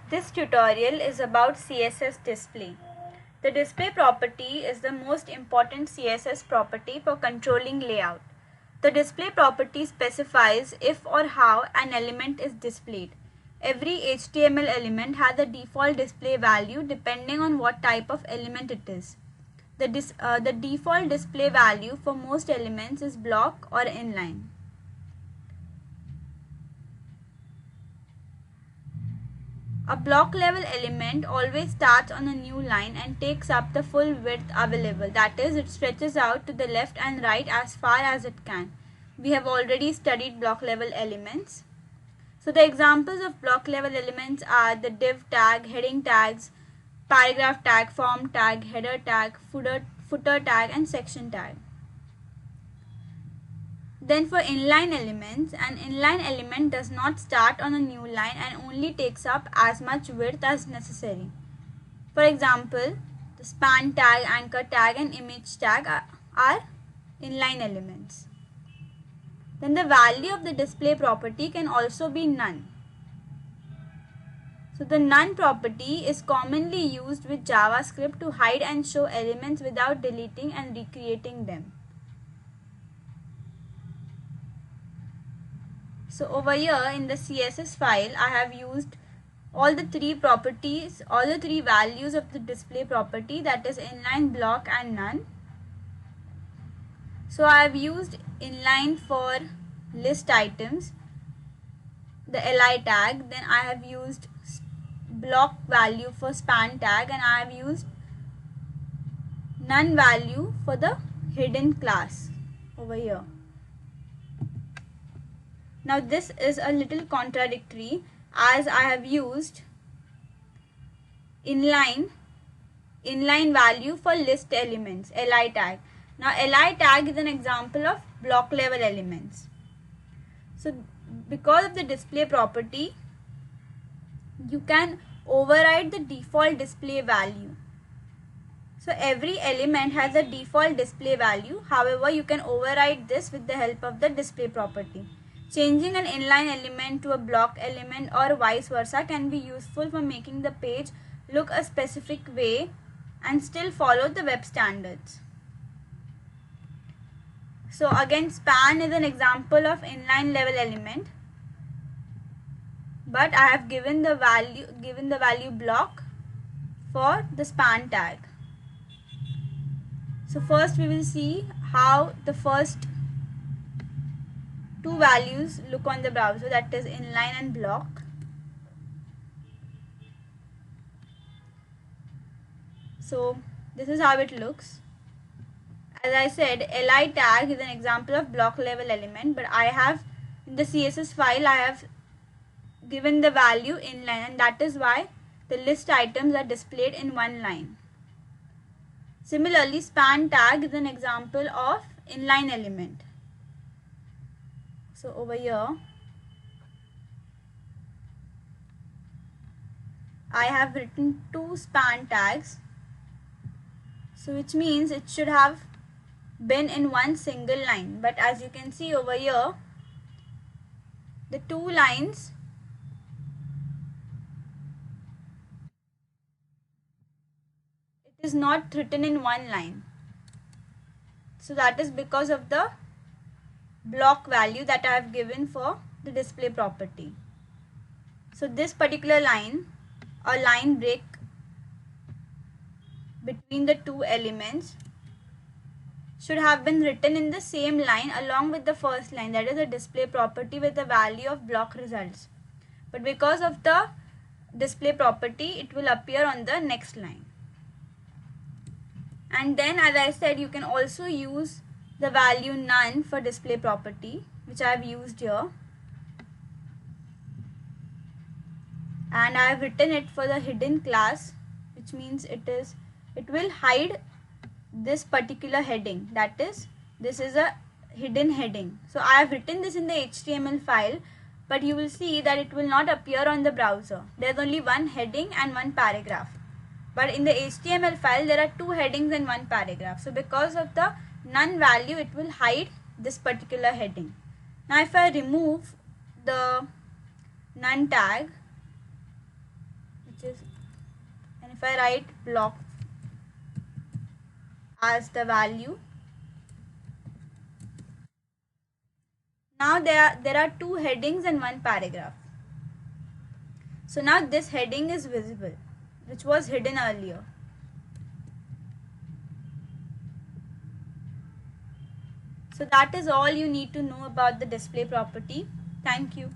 This tutorial is about CSS display. The display property is the most important CSS property for controlling layout. The display property specifies if or how an element is displayed. Every HTML element has a default display value depending on what type of element it is. The default display value for most elements is block or inline. A block level element always starts on a new line and takes up the full width available. That is, it stretches out to the left and right as far as it can. We have already studied block level elements. So the examples of block level elements are the div tag, heading tags, paragraph tag, form tag, header tag, footer tag, and section tag. Then for inline elements, an inline element does not start on a new line and only takes up as much width as necessary. For example, the span tag, anchor tag, and image tag are inline elements. Then the value of the display property can also be none. So the none property is commonly used with JavaScript to hide and show elements without deleting and recreating them. So over here in the CSS file, I have used all the three properties, all the three values of the display property, that is inline, block, and none. So I have used inline for list items, the li tag, then I have used block value for span tag, and I have used none value for the hidden class over here. Now this is a little contradictory as I have used inline value for list elements, li tag. Now li tag is an example of block level elements. So because of the display property, you can override the default display value. So every element has a default display value. However, you can override this with the help of the display property. Changing an inline element to a block element or vice versa can be useful for making the page look a specific way and still follow the web standards. So again, span is an example of inline level element, but I have given the value block for the span tag. So first we will see how the first two values look on the browser, that is inline and block. So this is how it looks. As I said, li tag is an example of block level element, but I have in the CSS file I have given the value inline, and that is why the list items are displayed in one line. Similarly, span tag is an example of inline element. So over here, I have written two span tags. So which means it should have been in one single line. But as you can see over here, the two lines it is not written in one line. So that is because of the block value that I have given for the display property. So this particular line or line break between the two elements should have been written in the same line along with the first line, that is a display property with the value of block results. But because of the display property, it will appear on the next line. And then, as I said, you can also use the value none for display property, which I have used here, and I have written it for the hidden class, which means it will hide this particular heading, that is, this is a hidden heading. So I have written this in the HTML file, but you will see that it will not appear on the browser. There is only one heading and one paragraph, but in the HTML file there are two headings and one paragraph. So because of the none value, it will hide this particular heading. Now if I remove the none tag, which is, and if I write block as the value, now there are two headings and one paragraph. So now this heading is visible, which was hidden earlier. So that is all you need to know about the display property. Thank you.